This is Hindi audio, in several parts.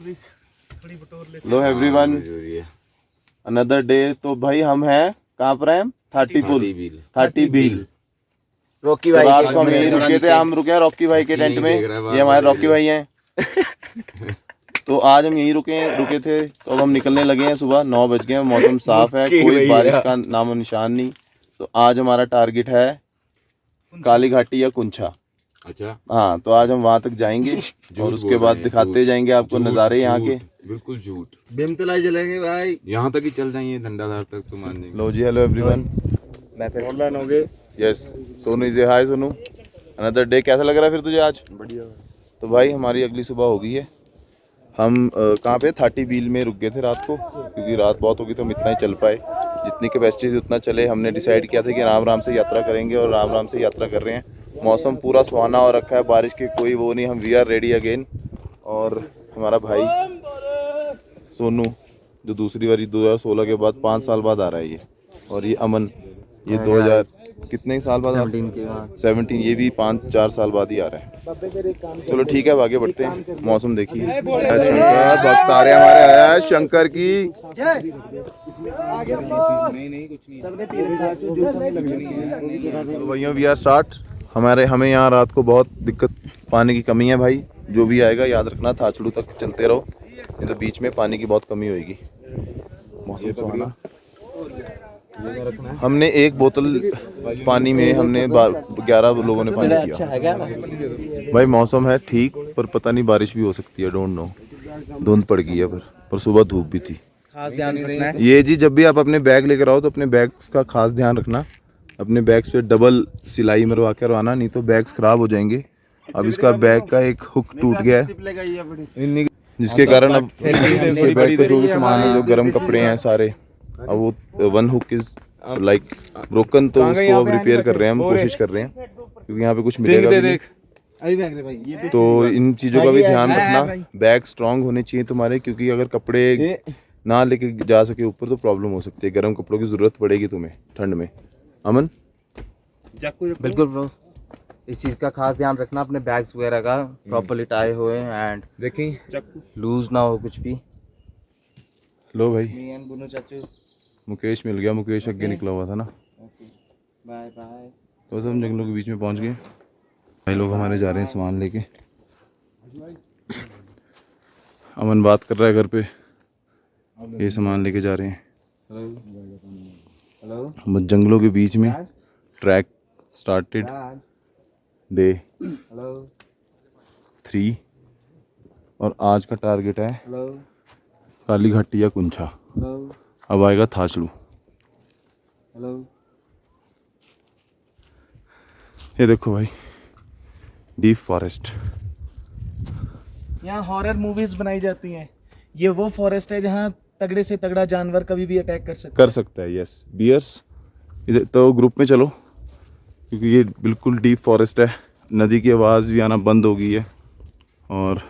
लो एवरीवन, अनदर डे। तो भाई हम हैं कहाँ पर हैं? 30 बील। रॉकी तो भाई रात को हम यहीं रुके थे, हम रुके हैं रॉकी भाई के टेंट में। ये हमारे रॉकी भाई हैं। तो आज हम यहीं रुके थे। तो अब हम निकलने लगे हैं। सुबह 9 बज गए हैं, मौसम साफ है, कोई बारिश का नामो निशान नहीं। तो आज हमारा टारगेट है काली घाटी या कुंछा। अच्छा हाँ, तो आज हम वहां तक जाएंगे और उसके बाद दिखाते जाएंगे आपको नज़ारे यहाँ के। बिल्कुल झूठ। बेमतलाई चलेंगे भाई, यहाँ तक ही चल जाएंगे, डंडाधार तक तो मान जाएंगे। लो जी, हेलो एवरीवन। मैं फिर ऑनलाइन हो गए। Yes Sonu is hi Sonu, another day. कैसा लग रहा है फिर तुझे आज? बढ़िया। तो भाई हमारी अगली सुबह हो गई है। हम कहाँ पे 30 बील में रुक गए थे रात को, क्योंकि रात बहुत होगी तो हम इतना ही चल पाए। जितनी कैपेसिटी से उतना चले। हमने डिसाइड किया था कि राम राम से यात्रा करेंगे और राम राम से यात्रा कर रहे हैं। मौसम पूरा सुहाना हो रखा है, बारिश की कोई वो नहीं। हम वी आर रेडी अगेन। और हमारा भाई सोनू जो दूसरी बारी 2016 के बाद 5 साल बाद आ रहा है ये। और ये अमन, ये 2000 कितने साल बाद? 17। ये भी 5-4 साल बाद ही आ रहा है। चलो ठीक है, अब आगे बढ़ते हैं। मौसम देखिए, शंकर भक्त आ रहे हैं हमारे। आया शंकर की। तो भैया वी आर स्टार्ट। हमें यहाँ रात को बहुत दिक्कत, पानी की कमी है भाई। जो भी आएगा याद रखना, थाचड़ू तक चलते रहो, नहीं तो बीच में पानी की बहुत कमी होगी। मौसम सुहाना। हमने एक बोतल पानी में हमने 11 लोगों ने पानी पिया। भाई मौसम है ठीक, पर पता नहीं बारिश भी हो सकती है, डोंट नो। धुंध पड़ गई है पर सुबह धूप भी थी। खास ध्यान रखना है। ये जी, जब भी आप अपने बैग लेकर आओ तो अपने बैग्स का खास ध्यान रखना। अपने बैग्स पे डबल सिलाई मरवा कर आना, नहीं तो बैग्स खराब हो जाएंगे। अब इसका बैग का एक हुक टूट गया है, जिसके कारण अब इसके बैग पे जो भी सामान है, जो गर्म कपड़े हैं सारे, अब वो one hook is like broken. तो उसको अब रिपेयर कर रहे हैं, हम कोशिश कर रहे हैं, क्योंकि यहाँ पे कुछ मिलेगा भी नहीं। तो इन चीज़ों का भी ध्यान रखना। बैग स्ट्रांग होने चाहिए तुम्हारे, क्योंकि अगर कपड़े ना लेके जा सके ऊपर तो प्रॉब्लम हो सकती है। गर्म कपड़ों की ज़रूरत पड़ेगी तुम्हें ठंड में। अमन? बिल्कुल ब्रो, इस चीज़ का खास ध्यान रखना, अपने बैग्स वगैरह का प्रॉपर्ली टाई हुए एंड देखिए लूज ना हो कुछ भी। लो भाई, मी एंड बुनो चाचू, मुकेश मिल गया। मुकेश आगे निकला हुआ था ना। Bye bye. तो बस हम जंगलों के बीच में पहुंच गए। भाई लोग हमारे जा रहे हैं सामान लेके। अमन बात कर रहा है घर पे, ये सामान लेके जा रहे हैं। हेलो हम जंगलों के बीच में। ट्रैक स्टार्टेड डे हेलो 3 और आज का टारगेट है हेलो काली घाटी या कुंछा। हेलो अब आएगा थाचड़ू। हेलो। ये देखो भाई, डीप फॉरेस्ट। यहाँ हॉरर मूवीज बनाई जाती हैं। ये वो फॉरेस्ट है जहाँ तगड़े से तगड़ा जानवर कभी भी अटैक कर सकता है। Yes, bears. इधर तो ग्रुप में चलो, क्योंकि ये बिल्कुल डीप फॉरेस्ट है। नदी की आवाज़ भी आना बंद हो गई है और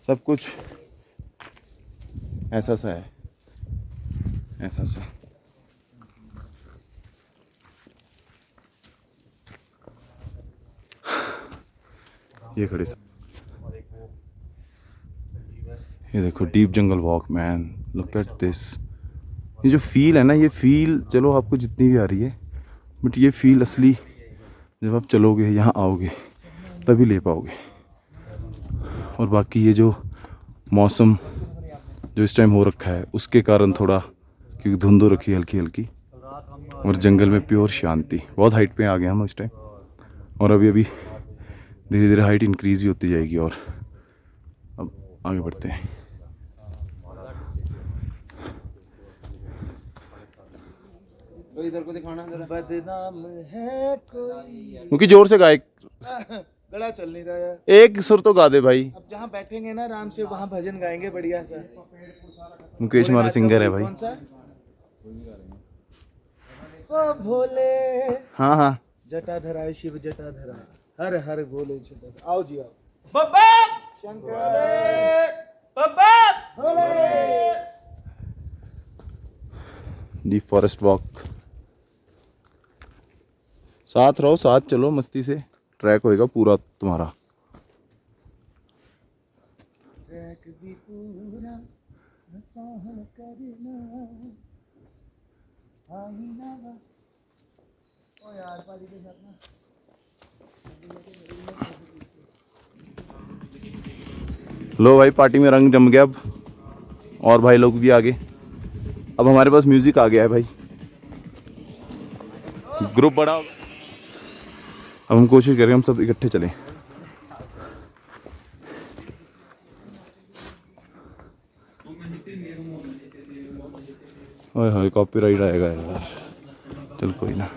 सब कुछ ऐसा सा है, ऐसा सा। ये खड़े सा, ये देखो deep jungle walk man, look at this. ये जो फील है ना, ये फील चलो आपको जितनी भी आ रही है, बट ये फील असली जब आप चलोगे, यहाँ आओगे, तभी ले पाओगे। और बाकी ये जो मौसम जो इस टाइम हो रखा है, उसके कारण थोड़ा, क्योंकि धुंध हो रखी है हल्की हल्की, और जंगल में प्योर शांति। बहुत हाइट पे आ गए हम इस टाइम, और अभी धीरे धीरे हाइट इंक्रीज भी होती जाएगी। और अब आगे बढ़ते हैं। इधर को दिखाना जरा। बदनाम है कोई। क्योंकि जोर से गाए, गला चल नहीं रहा यार। एक सुर तो गा दे भाई। अब जहाँ बैठेंगे ना आराम से, वहाँ भजन गाएंगे बढ़िया सा। मुकेश हमारा सिंगर है भाई। कौन सा? ओ भोले। हाँ हाँ, जटाधरा शिव जटाधरा, हर हर भोले जटाधरा। आओ जी आओ। Deep forest walk. साथ रहो, साथ चलो, मस्ती से ट्रैक होएगा पूरा तुम्हारा। ट्रैक भी पूरा न सहन करना आई ना बस ओ यार पाजी के साथ ना लो भाई पार्टी में रंग जम गया अब, और भाई लोग भी आगे। अब हमारे पास म्यूजिक आ गया है भाई, ग्रुप बड़ा होगा। अब हम कोशिश करें हम सब इकट्ठे चलें। ओए होए कॉपीराइट आएगा यार, चल कोई ना।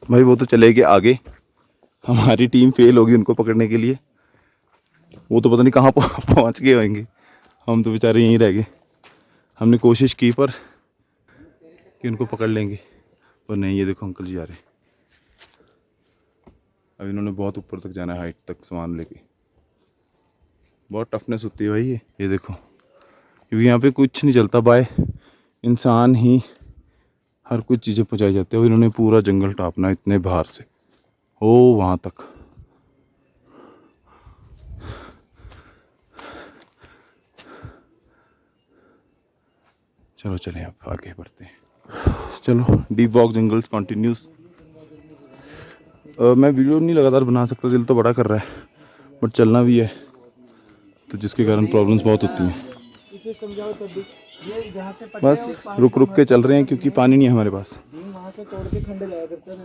भाई वो तो चले गए आगे, हमारी टीम फेल होगी उनको पकड़ने के लिए। वो तो पता नहीं कहाँ पहुँच गए होंगे, हम तो बेचारे यहीं रह गए। हमने कोशिश की पर कि उनको पकड़ लेंगे, पर नहीं। ये देखो अंकल जी आ रहे हैं। अब इन्होंने बहुत ऊपर तक जाना है, हाइट तक सामान लेके। बहुत टफनेस होती है भाई ये देखो, क्योंकि यहाँ पे कुछ नहीं चलता, बाय इंसान ही हर कुछ चीज़ें पहुँचाई जाती है। इन्होंने पूरा जंगल टापना इतने बाहर से हो वहाँ तक। चलो चलें अब आगे बढ़ते हैं। चलो डीप वॉक जंगल्स कंटिन्यूस। मैं वीडियो नहीं लगातार बना सकता, दिल तो बड़ा कर रहा है, बट चलना भी है, तो जिसके कारण प्रॉब्लम्स बहुत होती हैं। इसे समझाओ तब भी ये जहाँ से बस रुक रुक के चल रहे हैं क्योंकि पानी नहीं है हमारे पास। वहाँ से तोड़ के खंडे लाया करता था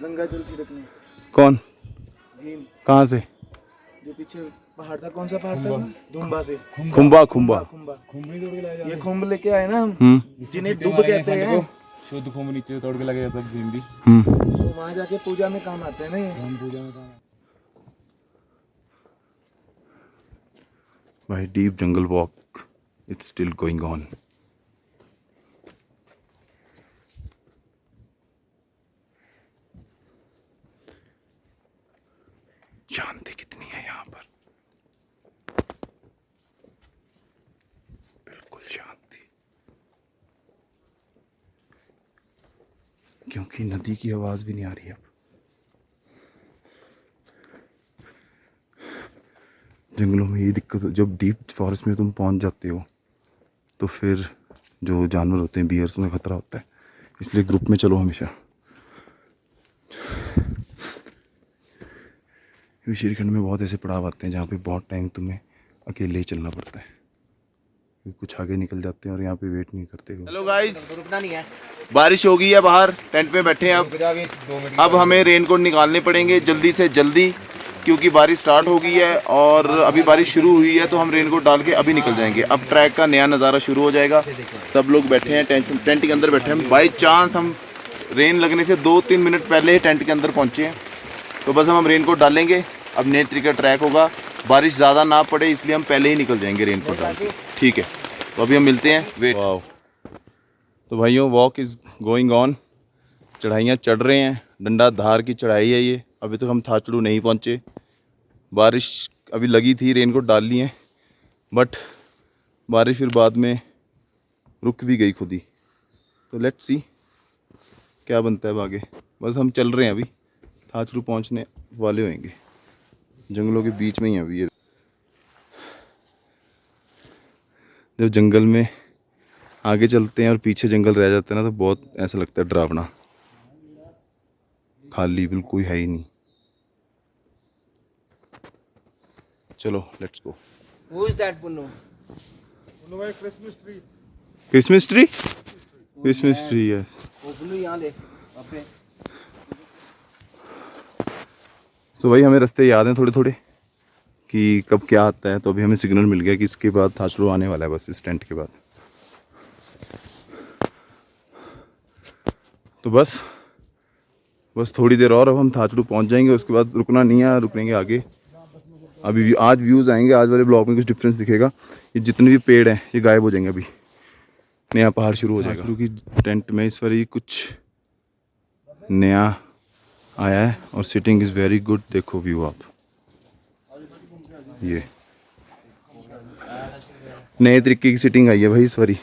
गंगा जल छिड़कने। कौन? भीम। कहाँ से? जो पीछे पहाड़ था, कौन सा पहाड़ था? धुम्बा से। खुम्बा खुम्बा ये खुम्ब लेके आए ना हम, जिन्हें दुब कहते हैं। शुद्ध खून नीचे तोड़ के लगे जाता है भीम भी। तो वहाँ जाके पूजा में काम आते हैं ना ये। पूजा में काम भाई deep jungle walk, it's still going on. शांति कितनी है यहाँ पर, बिल्कुल शांति, क्योंकि नदी की आवाज भी नहीं आ रही अब। जंगलों में ये दिक्कत, जब डीप फॉरेस्ट में तुम पहुंच जाते हो तो फिर जो जानवर होते हैं बियर्स, उन्हें खतरा होता है, इसलिए ग्रुप में चलो हमेशा। श्रीखंड में बहुत ऐसे पड़ाव आते हैं जहाँ पे बहुत टाइम तुम्हें अकेले ही चलना पड़ता है, कुछ आगे निकल जाते हैं और यहाँ पे वेट नहीं करते। हेलो गाइस, रुकना नहीं है। बारिश हो गई है, बाहर टेंट में बैठे हैं। अब हमें रेनकोट निकालने पड़ेंगे जल्दी से जल्दी, क्योंकि बारिश स्टार्ट हो गई है और अभी बारिश शुरू हुई है, तो हम रेनकोट डाल के अभी निकल जाएंगे। अब ट्रैक का नया नज़ारा शुरू हो जाएगा। सब लोग बैठे हैं टेंट के अंदर बैठे हैं। बाई चांस हम रेन लगने से 2-3 मिनट पहले ही टेंट के अंदर पहुँचे हैं, तो बस हम रेनकोट डालेंगे। अब नए तरीके का ट्रैक होगा, बारिश ज़्यादा ना पड़े इसलिए हम पहले ही निकल जाएंगे रेनकोट डाल के। ठीक है, तो अभी हम मिलते हैं, वेट। तो भाइयों वॉक इज़ गोइंग ऑन, चढ़ाइयाँ चढ़ रहे हैं, डंडा धार की चढ़ाई है ये। अभी तक हम थाचड़ू नहीं पहुँचे, बारिश अभी लगी थी, रेनकोट डाल लिए हैं, बट बारिश फिर बाद में रुक भी गई खुद ही। तो लेट्स सी क्या बनता है अब आगे। बस हम चल रहे हैं, अभी थाचड़ू पहुँचने वाले होंगे, जंगलों के बीच में ही अभी। ये जब जंगल में आगे चलते हैं और पीछे जंगल रह जाते हैं ना, तो बहुत ऐसा लगता है डरावना, खाली बिल्कुल है ही नहीं। चलो let's go. Who is that Punnu? Christmas tree, Christmas tree, yes. वो Punnu यहाँ देख अबे। तो भाई हमें रास्ते याद हैं थोड़े थोड़े कि कब क्या आता है, तो अभी हमें सिग्नल मिल गया कि इसके बाद थाचड़ू आने वाला है, बस इस टेंट के बाद। तो बस थोड़ी देर और, अब हम थाचड़ू पहुंच जाएंगे, उसके बाद रुकना नहीं है, रुकेंगे आगे। अभी आज व्यूज़ आएंगे, आज वाले ब्लॉग में कुछ डिफरेंस दिखेगा। ये जितने भी पेड़ हैं ये गायब हो जाएंगे, अभी नया पहाड़ शुरू हो जाएगा। शुरू की टेंट में इस बार ये कुछ नया आया है और सिटिंग इज़ वेरी गुड। देखो व्यू आप, ये नए तरीके की सिटिंग आई है भाई इस बारी।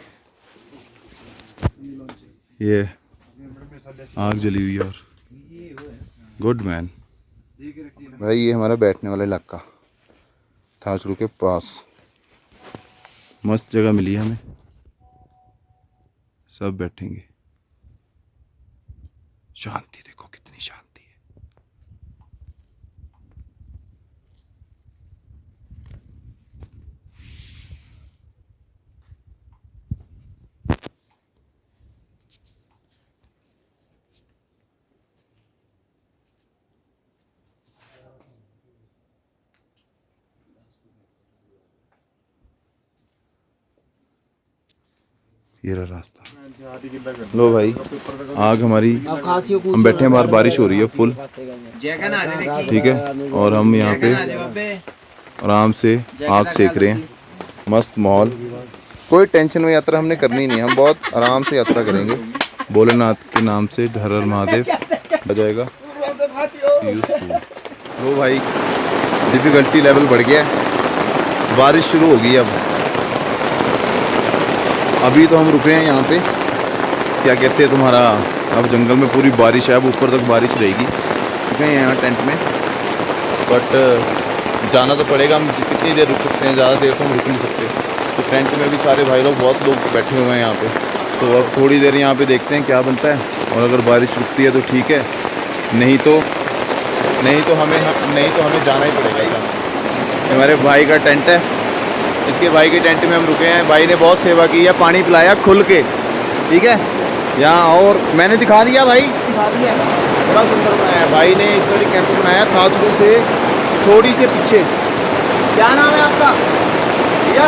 ये आग जली हुई है और गुड मैन भाई। ये हमारा बैठने वाला इलाका थाचड़ू के पास, मस्त जगह मिली है हमें, सब बैठेंगे। शांति देखो कितनी शांति है। ये रहा रास्ता। लो भाई आग हमारी, हम बैठे हैं बाहर, बारिश हो रही है फुल, ठीक है। और हम यहाँ पे आराम से आग सेक रहे हैं, मस्त माहौल। कोई टेंशन में यात्रा हमने करनी नहीं है, हम बहुत आराम से यात्रा करेंगे। भोलेनाथ के नाम से हर हर महादेव आ जाएगा। लो भाई डिफिकल्टी लेवल बढ़ गया है, बारिश शुरू हो गई अब। अभी तो हम रुके हैं यहाँ पे, क्या कहते हैं तुम्हारा, अब जंगल में पूरी बारिश है, अब ऊपर तक बारिश रहेगी। रुके हैं यहाँ टेंट में, बट जाना तो पड़ेगा। हम कितनी देर रुक सकते हैं, ज़्यादा देर तो हम रुक नहीं सकते। तो टेंट में भी सारे भाई लोग, बहुत लोग बैठे हुए हैं यहाँ पे। तो अब थोड़ी देर यहाँ पे देखते हैं क्या बनता है, और अगर बारिश रुकती है तो ठीक है, नहीं तो हमें जाना ही पड़ेगा। ये हमारे भाई का टेंट है, इसके भाई के टेंट में हम रुके हैं। भाई ने बहुत सेवा की है, पानी पिलाया खुल के, ठीक है यहाँ। और मैंने दिखा दिया भाई, दिखा दिया, बड़ा सुंदर बनाया है भाई ने। इस वाली कैंप बनाया थाचड़ू से थोड़ी से पीछे। क्या नाम है आपका भैया?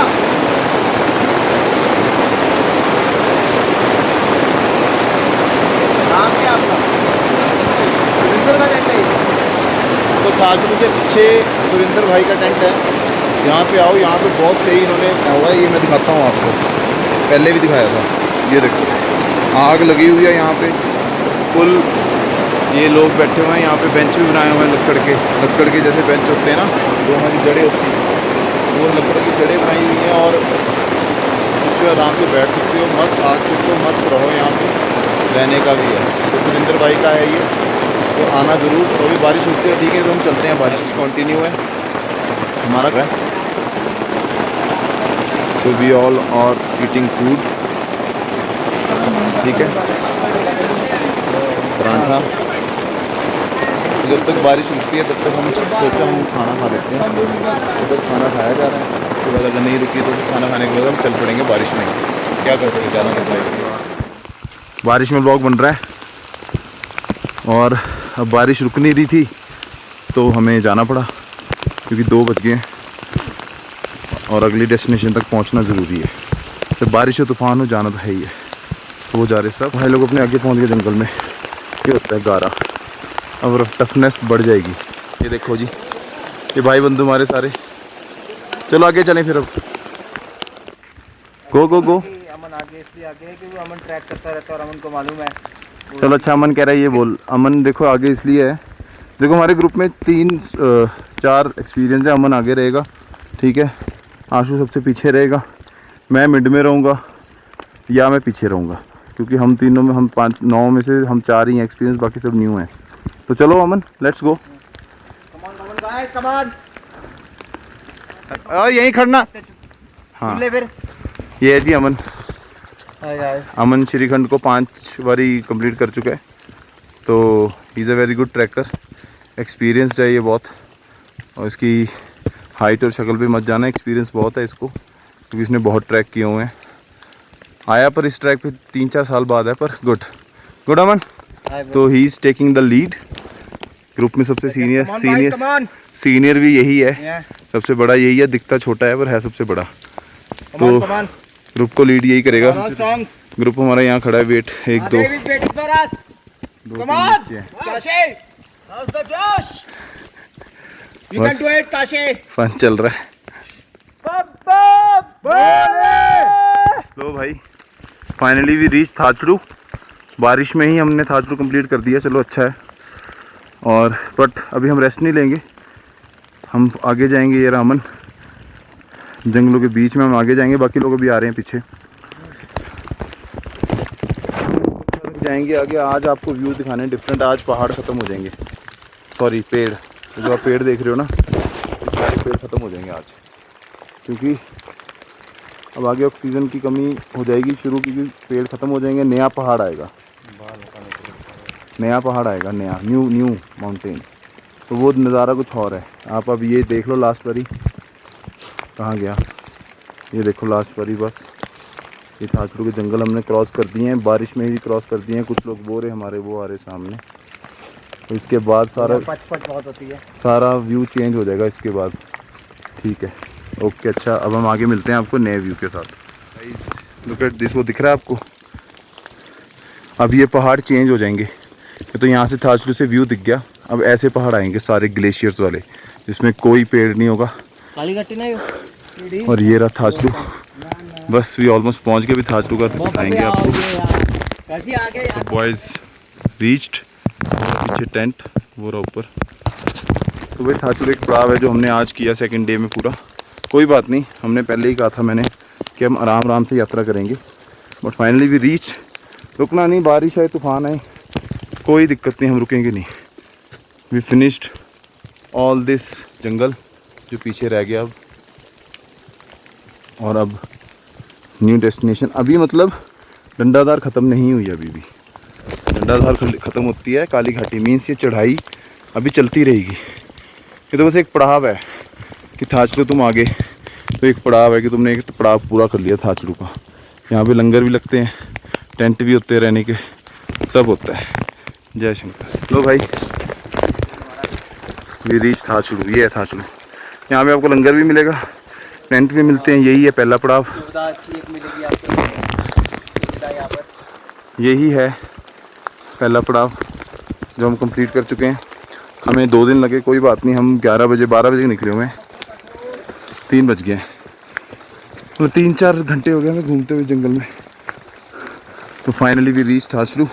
नाम क्या आपका? सुरेंद्र का टेंट है। तो थाचड़ू से पीछे सुरेंद्र भाई का टेंट है, यहाँ पे आओ। यहाँ पे बहुत सही इन्होंने होगा, ये मैं दिखाता हूँ आपको, पहले भी दिखाया था। ये देखो आग लगी हुई है यहाँ पे फुल। ये लोग बैठे हुए हैं यहाँ पे, बेंच भी बनाए हुए हैं लकड़ के जैसे बेंच होते हैं ना, जो हमारी जड़ें होती हैं, वो लकड़ की जड़ें बनाई हुई हैं। और इस पर आराम से बैठ सकते हो, मस्त आग से तो मस्त रहो। यहाँ पे रहने का भी है, तो सुरेंद्र भाई का है ये, तो आना ज़रूर। तो अभी बारिश होती है, ठीक है, तो हम चलते हैं, बारिश कंटिन्यू है हमारा क्या। So we all are eating food, ठीक है, पराठा। जब तक बारिश रुकती है तब तक हम सोचा हम खाना खा लेते हैं, तो बस खाना खाया जा रहा है। उसके बाद अगर नहीं रुकी तो खाना खाने के बाद हम चल पड़ेंगे बारिश में। क्या कर सकते, जाना तो पड़ेगा। बारिश में ब्लॉग बन रहा है और अब बारिश रुक नहीं रही थी तो हमें जाना पड़ा, क्योंकि 2 बज गए और अगली डेस्टिनेशन तक पहुंचना ज़रूरी है। तो बारिश हो तूफान हो, जाना तो है ही है। तो वो जा रहे सब भाई लोग अपने आगे पहुंच गए जंगल में। ये होता है गारा, अब टफनेस बढ़ जाएगी। ये देखो जी, ये भाई बंधु हमारे सारे। चलो आगे चलें फिर, अब गो गो गो। अमन आगे इसलिए आगे है क्योंकि अमन ट्रैक करता रहता है और अमन को मालूम है। चलो अच्छा, अमन कह रहा है ये बोल। अमन देखो आगे इसलिए है, देखो हमारे ग्रुप में 3-4 एक्सपीरियंस है। अमन आगे रहेगा, ठीक है, आशु सबसे पीछे रहेगा, मैं मिड में रहूँगा या मैं पीछे रहूँगा, क्योंकि हम तीनों में, हम 5-9 में से हम 4 ही हैं एक्सपीरियंस, बाकी सब न्यू हैं। तो चलो अमन, लेट्स गो। यहीं खड़ना। हाँ फिर ये है जी अमन। अमन श्रीखंड को 5 बारी कंप्लीट कर चुका है, तो he is a very good tracker, experienced है ये बहुत। और इसकी हाइट और शक्ल पे मत जाना, एक्सपीरियंस बहुत है इसको, क्योंकि इसने बहुत ट्रैक किए हुए हैं। आया पर इस ट्रैक पे 3-4 साल बाद है, पर गुड गुड अमन। तो he is taking the lead. Group में सबसे सीनियर भी यही है, सबसे बड़ा यही है, दिखता छोटा है पर है सबसे बड़ा। तो ग्रुप को लीड यही करेगा। ग्रुप हमारा यहाँ खड़ा है, वेट 1-2 नीचे है। You can do it, Tashe. Fun चल रहा है। तो भाई फाइनली वी रीच थाचड़ू। बारिश में ही हमने थाचड़ू कंप्लीट कर दिया, चलो अच्छा है। और बट अभी हम रेस्ट नहीं लेंगे, हम आगे जाएंगे। ये रामन जंगलों के बीच में हम आगे जाएंगे, बाकी लोग भी आ रहे हैं पीछे। जाएंगे आगे। आज आपको व्यू दिखाने डिफरेंट। आज पहाड़ ख़त्म हो जाएंगे, सॉरी पेड़, जो आप पेड़ देख रहे हो ना, ये सारे पेड़ ख़त्म हो जाएंगे आज, क्योंकि अब आगे ऑक्सीजन की कमी हो जाएगी शुरू, क्योंकि पेड़ ख़त्म हो जाएंगे। नया पहाड़ आएगा, नया पहाड़ आएगा, नया न्यू माउंटेन। तो वो नज़ारा कुछ और है। आप अब ये देख लो, लास्ट वाली कहाँ गया, ये देखो लास्ट वाली। बस ये थाचड़ू के जंगल हमने क्रॉस कर दिए हैं, बारिश में ही क्रॉस कर दिए हैं। कुछ लोग बोरे हमारे वो आ रहे सामने। तो इसके बाद सारा बहुत होती है, सारा व्यू चेंज हो जाएगा इसके बाद। ठीक है, ओके, अच्छा अब हम आगे मिलते हैं आपको नए व्यू के साथ। लुक एट दिस, वो दिख रहा है आपको? अब ये पहाड़ चेंज हो जाएंगे। तो यहाँ से थाचड़ू से व्यू दिख गया, अब ऐसे पहाड़ आएंगे सारे ग्लेशियर्स वाले, जिसमें कोई पेड़ नहीं होगा। काली घाटी नहीं हो। और ये रहा थाचड़ू। बस वी ऑलमोस्ट पहुँच गए। भी थाचड़ू का दिखाएंगे आपको। तो बॉयज़ रीच्ड, पीछे टेंट वो रहा ऊपर। तो भाई थाचड़ू एक पड़ाव है जो हमने आज किया सेकंड डे में पूरा। कोई बात नहीं, हमने पहले ही कहा था मैंने कि हम आराम से यात्रा करेंगे, बट फाइनली वी रीच। रुकना नहीं, बारिश आए तूफान आए कोई दिक्कत नहीं, हम रुकेंगे नहीं। वी फिनिश्ड ऑल दिस जंगल जो पीछे रह गया अब। और अब न्यू डेस्टिनेशन। अभी मतलब डंडाधार ख़त्म नहीं हुई, अभी भी डंडाधार ख़त्म होती है। काली घाटी मीन्स ये चढ़ाई अभी चलती रहेगी। ये तो बस एक पड़ाव है कि थाचड़ू तुम आगे, तो एक पड़ाव है कि तुमने एक पड़ाव पूरा कर लिया थाचड़ू का। यहाँ पे लंगर भी लगते हैं, टेंट भी होते हैं रहने के, सब होता है। जय शंकर। लो भाई ये रीच थाचड़ू, ये है थाचड़ू। यहाँ पे आपको लंगर भी मिलेगा, टेंट भी मिलते हैं। यही है पहला पड़ाव, यही है पहला पड़ाव जो हम कंप्लीट कर चुके हैं। हमें 2 दिन लगे, कोई बात नहीं। हम 12 बजे निकले हुए हैं, 3 बज गए, मतलब 3-4 घंटे हो गए हमें घूमते हुए जंगल में। तो फाइनली भी रीच थाचड़ू।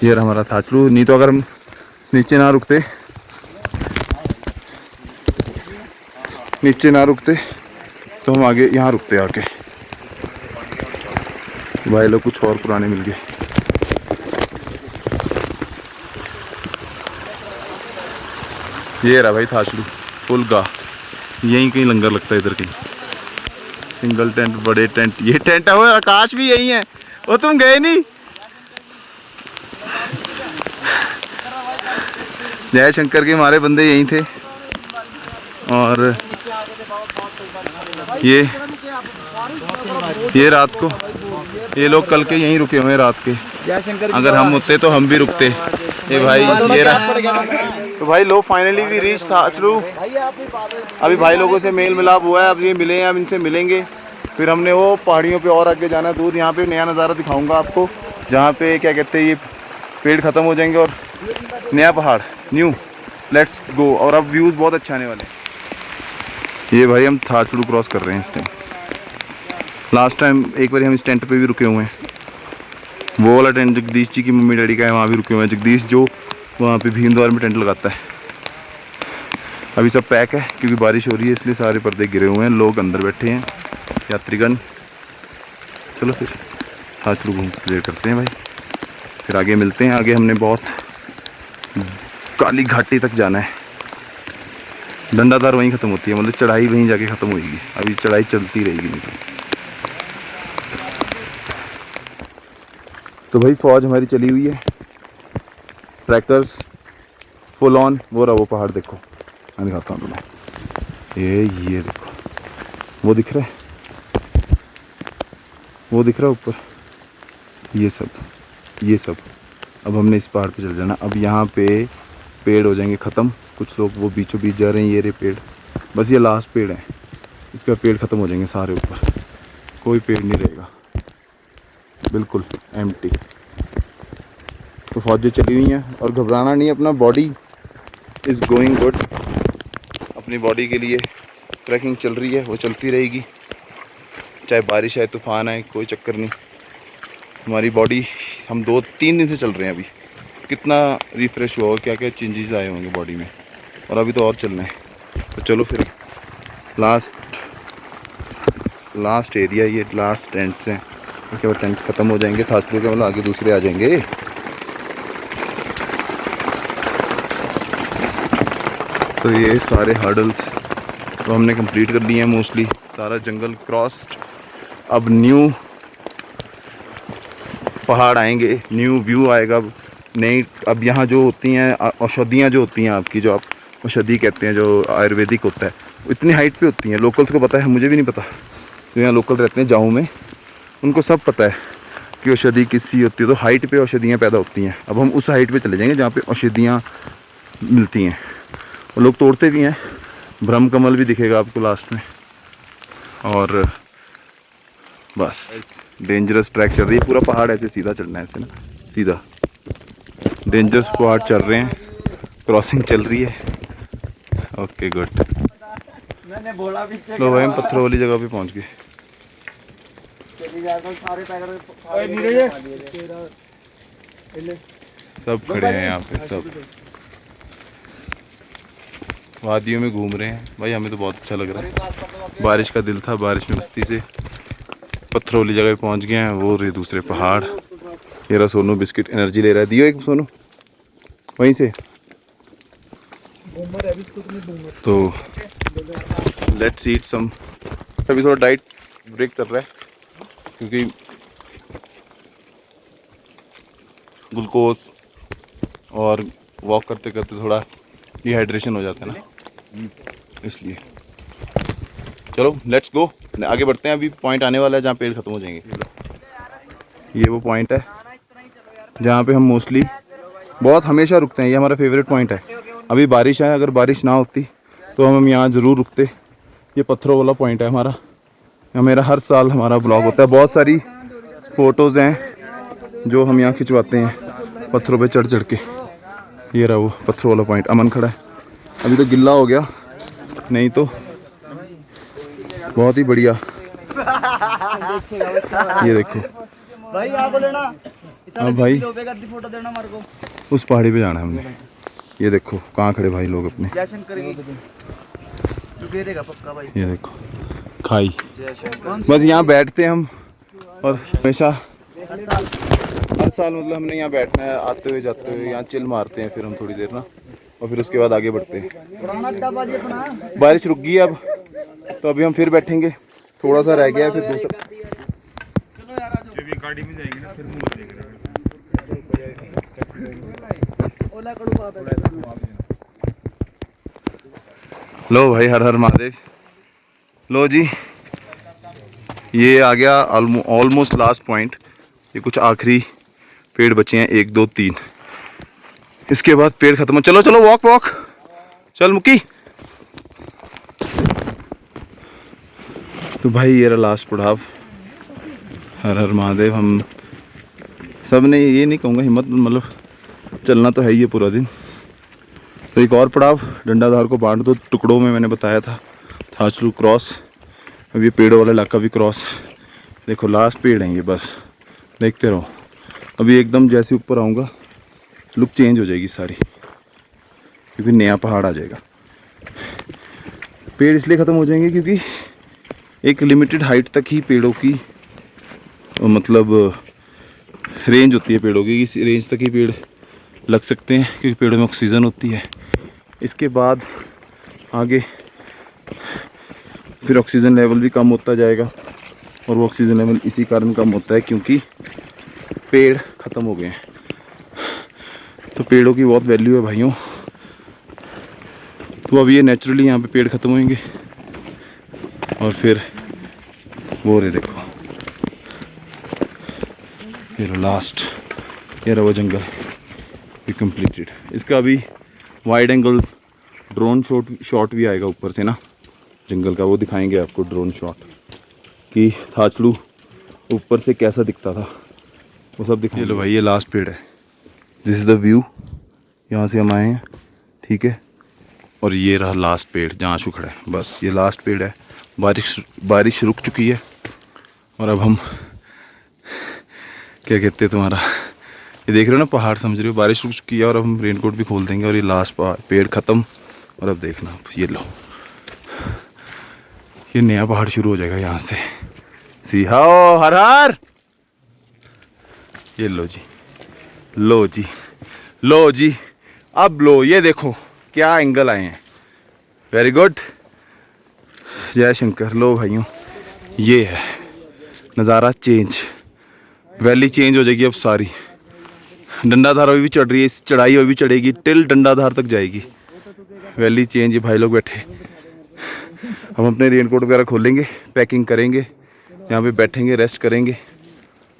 ये रहा हमारा थाचड़ू। नहीं तो अगर हम नीचे ना रुकते तो हम आगे यहाँ रुकते आके। भाई लोग कुछ और पुराने मिल गए। ये रहा भाई थाचड़ू पुलगा। यहीं कहीं लंगर लगता है, इधर कहीं सिंगल टेंट, बड़े टेंट। ये टेंट है वो, आकाश भी यही है। वो तुम गए नहीं? जय शंकर के हमारे बंदे यहीं थे। और ये रात को ये लोग कल के यहीं रुके हुए हैं रात के। अगर हम होते तो हम भी रुकते। ये भाई ये रहा। तो भाई लो फाइनली भी रीच थाचड़ू। अभी भाई लोगों से मेल मिलाप हुआ है, अब ये मिले हैं, अब इनसे मिलेंगे। फिर हमने वो पहाड़ियों पे और आगे जाना है दूर। यहाँ पे नया नज़ारा दिखाऊंगा आपको, जहाँ पे क्या कहते हैं ये पेड़ ख़त्म हो जाएंगे और नया पहाड़ न्यू। Let's go. और अब व्यूज़ बहुत अच्छे आने वाले हैं। ये भाई हम थाचड़ू क्रॉस कर रहे हैं इस टाइम। लास्ट टाइम एक बार हम इस टेंट पे भी रुके हुए हैं। वो वाला टेंट जगदीश जी की मम्मी डैडी का है, वहाँ भी रुके हुए हैं। जगदीश जो वहाँ पे भीमद्वार में टेंट लगाता है। अभी सब पैक है क्योंकि बारिश हो रही है, इसलिए सारे पर्दे गिरे हुए हैं। लोग अंदर बैठे हैं, यात्रीगण। चलो फिर थाचड़ू घूम क्लियर करते हैं भाई, फिर आगे मिलते हैं। आगे हमने बहुत काली घाटी तक जाना है। डंडाधार वहीं ख़त्म होती है, मतलब चढ़ाई वहीं जाके ख़त्म होगी। अभी चढ़ाई चलती रहेगी नहीं तो भाई फौज हमारी चली हुई है, ट्रैकर्स फुल ऑन। वो रहा वो पहाड़ देखो, मैं दिखाता हूँ तुम्हें। ये देखो, वो दिख रहा है, वो दिख रहा है ऊपर, ये सब। अब हमने इस पहाड़ पे चल जाना। अब यहाँ पे पेड़ हो जाएंगे ख़त्म। कुछ लोग वो बीचों बीच जा रहे हैं। ये रे पेड़, बस ये लास्ट पेड़ है, इसका पेड़ ख़त्म हो जाएंगे सारे ऊपर, कोई पेड़ नहीं रहेगा, बिल्कुल एम्प्टी। तो फौजें चली हुई हैं और घबराना नहीं, अपना बॉडी इज़ गोइंग गुड। अपनी बॉडी के लिए ट्रैकिंग चल रही है, वो चलती रहेगी, चाहे बारिश आए तूफान आए, कोई चक्कर नहीं। हमारी बॉडी, हम 2-3 दिन से चल रहे हैं, अभी कितना रिफ़्रेश हुआ होगा, क्या क्या चेंजेस आए होंगे बॉडी में, और अभी तो और चलना है। तो चलो फिर लास्ट एरिया, ये लास्ट टेंट्स हैं, उसके बाद टेंट ख़त्म हो जाएंगे थाचलू के, मतलब आगे दूसरे आ जाएंगे। तो ये सारे हर्डल्स तो हमने कंप्लीट कर लिए हैं मोस्टली, सारा जंगल क्रॉस्ड। अब न्यू पहाड़ आएंगे, न्यू व्यू आएगा, नई। अब यहाँ जो होती हैं औषधियाँ जो होती हैं आपकी, जो आप औषधि कहते हैं, जो आयुर्वेदिक होता है, इतनी हाइट पे होती हैं। लोकल्स को पता है, मुझे भी नहीं पता, जो यहाँ लोकल रहते हैं जाऊँ में, उनको सब पता है कि औषधि किससी होती है। तो हाइट पे औषधियाँ पैदा होती हैं। अब हम उस हाइट पे चले जाएंगे जहाँ पे औषधियाँ मिलती हैं, और लोग तोड़ते भी हैं। ब्रह्म कमल भी दिखेगा आपको लास्ट में। और बस डेंजरस ट्रैक चल रही है, पूरा पहाड़ ऐसे सीधा चलना है, ऐसे ना सीधा। डेंजरस पहाड़ चल रहे हैं, क्रॉसिंग चल रही है। Okay good. मैंने बोला भी लो भाई, हम पत्थरों वाली जगह पे पहुंच गए। सब खड़े हैं यहाँ पे, सब वादियों में घूम रहे हैं भाई। हमें तो बहुत अच्छा लग रहा है। बारिश का दिल था, बारिश में मस्ती से पत्थरों वाली जगह पे पहुंच गए हैं। वो रहे दूसरे पहाड़। ये रहा सोनू बिस्किट एनर्जी ले रहा है, दियो एक सोनू वहीं से। तो लेट्स ईट सम। अभी थोड़ा डाइट ब्रेक कर रहा है, क्योंकि ग्लूकोज और वॉक करते करते थोड़ा डिहाइड्रेशन हो जाता है ना, इसलिए। चलो लेट्स गो, आगे बढ़ते हैं। अभी पॉइंट आने वाला है जहाँ पेड़ खत्म हो जाएंगे। ये वो पॉइंट है जहाँ पे हम मोस्टली बहुत हमेशा रुकते हैं। ये हमारा फेवरेट पॉइंट है। अभी बारिश है, अगर बारिश ना होती तो हम यहाँ ज़रूर रुकते। ये पत्थरों वाला पॉइंट है हमारा। मेरा हर साल हमारा ब्लॉग होता है। बहुत सारी फ़ोटोज़ हैं जो हम यहाँ खिंचवाते हैं पत्थरों पे चढ़ चढ़ के। ये रहा वो पत्थरों वाला पॉइंट। अमन खड़ा है, अभी तो गिल्ला हो गया, नहीं तो बहुत ही बढ़िया। ये देखो भाई, आप बोले ना हाँ भाई, फोटो देना हमारे को। उस पहाड़ी पे जाना है हमने। ये देखो कहाँ खड़े भाई लोग अपने। जयशन करेंगे पक्का भाई। ये देखो खाई, बस यहाँ बैठते हैं हम, और हमेशा हर साल मतलब हमने यहाँ बैठना है, आते हुए जाते हुए यहाँ चिल मारते हैं फिर हम थोड़ी देर ना, और फिर उसके बाद आगे बढ़ते हैं। बारिश रुक गई है अब, तो अभी हम फिर बैठेंगे। थोड़ा सा रह गया है, फिर दूसरा गाड़ी में जाएंगे ना, फिर लो भाई, हर हर महादेव। लो जी, ये आ गया ऑलमोस्ट लास्ट पॉइंट। ये कुछ आखिरी पेड़ बचे हैं, 1 2 3, इसके बाद पेड़ खत्म। चलो चलो वॉक वॉक, चल मुक्की। तो भाई ये रहा लास्ट पड़ाव। हर हर महादेव। हम सब ने, ये नहीं कहूँगा हिम्मत, मतलब चलना तो है ही है पूरा दिन। तो एक और पड़ाव, डंडाधार को बांट दो टुकड़ों में, मैंने बताया था। थाचलू क्रॉस, अब ये पेड़ों वाला इलाका भी क्रॉस। देखो लास्ट पेड़ हैं ये, बस देखते रहो। अभी एकदम जैसे ऊपर आऊँगा लुक चेंज हो जाएगी सारी, क्योंकि नया पहाड़ आ जाएगा। पेड़ इसलिए ख़त्म हो जाएंगे क्योंकि एक लिमिटेड हाइट तक ही पेड़ों की मतलब रेंज होती है पेड़ों की। इस रेंज तक ही पेड़ लग सकते हैं, क्योंकि पेड़ों में ऑक्सीजन होती है। इसके बाद आगे फिर ऑक्सीजन लेवल भी कम होता जाएगा, और वो ऑक्सीजन लेवल इसी कारण कम होता है क्योंकि पेड़ ख़त्म हो गए हैं। तो पेड़ों की बहुत वैल्यू है भाइयों। तो अब ये नेचुरली यहाँ पे पेड़ ख़त्म होंगे, और फिर वो रहे देखो, ये रहा लास्ट, ये रहा वो जंगल भी कंप्लीटेड। इसका अभी वाइड एंगल ड्रोन शॉट भी आएगा ऊपर से ना जंगल का, वो दिखाएंगे आपको ड्रोन शॉट कि थाचलू ऊपर से कैसा दिखता था, वो सब दिखाएंगे। ये लो भाई, ये लास्ट पेड़ है। दिस इज़ द व्यू, यहाँ से हम आए हैं, ठीक है। और ये रहा लास्ट पेड़ जहाँ आशु खड़ा है, बस ये लास्ट पेड़ है। बारिश रुक चुकी है और अब हम क्या कहते हैं तुम्हारा, ये देख रहे हो ना पहाड़, समझ रहे हो, बारिश रुक चुकी है और अब हम रेनकोट भी खोल देंगे और ये लास्ट पेड़ ख़त्म। और अब देखना आप, ये लो, ये नया पहाड़ शुरू हो जाएगा यहाँ से। सी हाओ, हर हर, ये लो जी, लो जी, लो जी, अब लो, ये देखो क्या एंगल आए हैं, वेरी गुड, जय शंकर। लो भाइयों, ये है नज़ारा चेंज, वैली चेंज हो जाएगी अब सारी। डंडाधार अभी भी चढ़ रही है, इस चढ़ाई अभी भी चढ़ेगी, टिल डंडाधार तक जाएगी, वैली चेंज। ये भाई लोग बैठे, हम अपने रेनकोट वगैरह खोलेंगे, पैकिंग करेंगे, यहाँ पे बैठेंगे, रेस्ट करेंगे।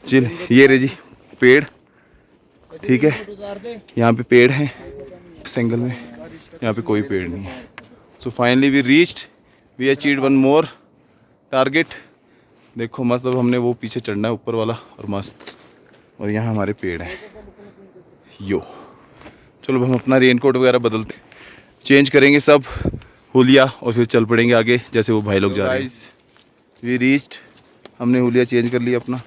चल, ये रे जी पेड़, ठीक है, यहाँ पे पेड़ हैं इस एंगल में, यहाँ पे कोई पेड़ नहीं है। So finally we reached, we achieved one more target. देखो मस्त, अब हमने वो पीछे चढ़ना है ऊपर वाला, और मस्त, और यहाँ हमारे पेड़ हैं। यो, चलो हम अपना रेनकोट वगैरह बदलते, चेंज करेंगे सब हुलिया, और फिर चल पड़ेंगे आगे जैसे वो भाई लोग जा रहे हैं। वी रीच्ड, हमने हुलिया चेंज कर लिया, अपना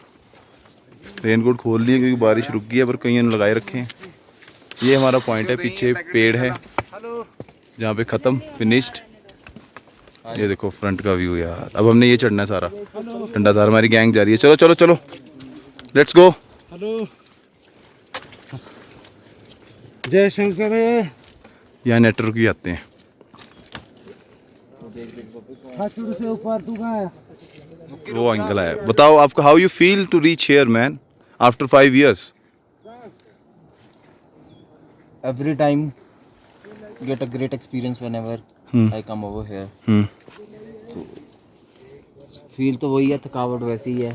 रेनकोट खोल लिए क्योंकि बारिश रुक गई है, पर कहीं लगाए रखे हैं। ये हमारा पॉइंट है, पीछे पेड़ है जहाँ पे ख़त्म, फिनिश्ड। ये देखो फ्रंट का व्यू यार। अब हमने ये चढ़ना है सारा, डंडाधार, हमारी गैंग जा रही है। चलो चलो चलो, लेट्स गो। जय शंकर। यहाँ नेटवर्क भी आते हैं। से ऊपर तू कहाँ है? वो एंगल है। बताओ आपका, how you feel to reach here man after 5 years? Every time get a great experience whenever I come over here. तो फील तो वही है, थकावट वैसी ही है।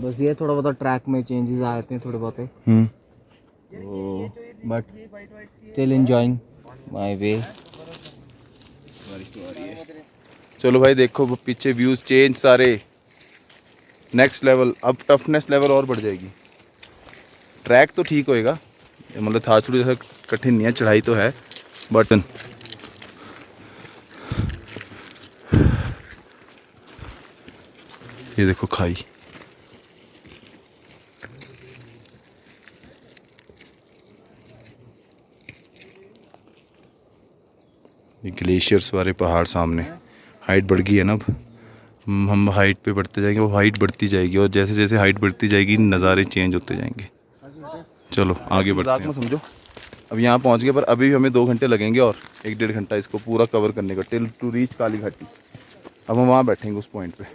बस ये थोड़ा बहुत ट्रैक में चेंजेस आ जाते हैं थोड़े बहुत, तो but still enjoying my way. चलो भाई देखो पीछे व्यूज चेंज सारे, नेक्स्ट लेवल। अब टफनेस लेवल और बढ़ जाएगी। ट्रैक तो ठीक होएगा, मतलब थाचुड़ी जैसा कठिन नहीं है, चढ़ाई तो है बट ये देखो खाई, ये ग्लेशियर्स वाले पहाड़ सामने। हाइट बढ़ गई है ना, अब हम हाइट पे बढ़ते जाएंगे, वो हाइट बढ़ती जाएगी, और जैसे जैसे हाइट बढ़ती जाएगी नज़ारे चेंज होते जाएंगे। चलो आगे बढ़ते हैं। समझो अब यहाँ पहुँच गए, पर अभी भी हमें 2 घंटे लगेंगे और 1-1.5 घंटा इसको पूरा कवर करने का, टिल टू रीच काली घाटी। अब हम वहाँ बैठेंगे उस पॉइंट पे।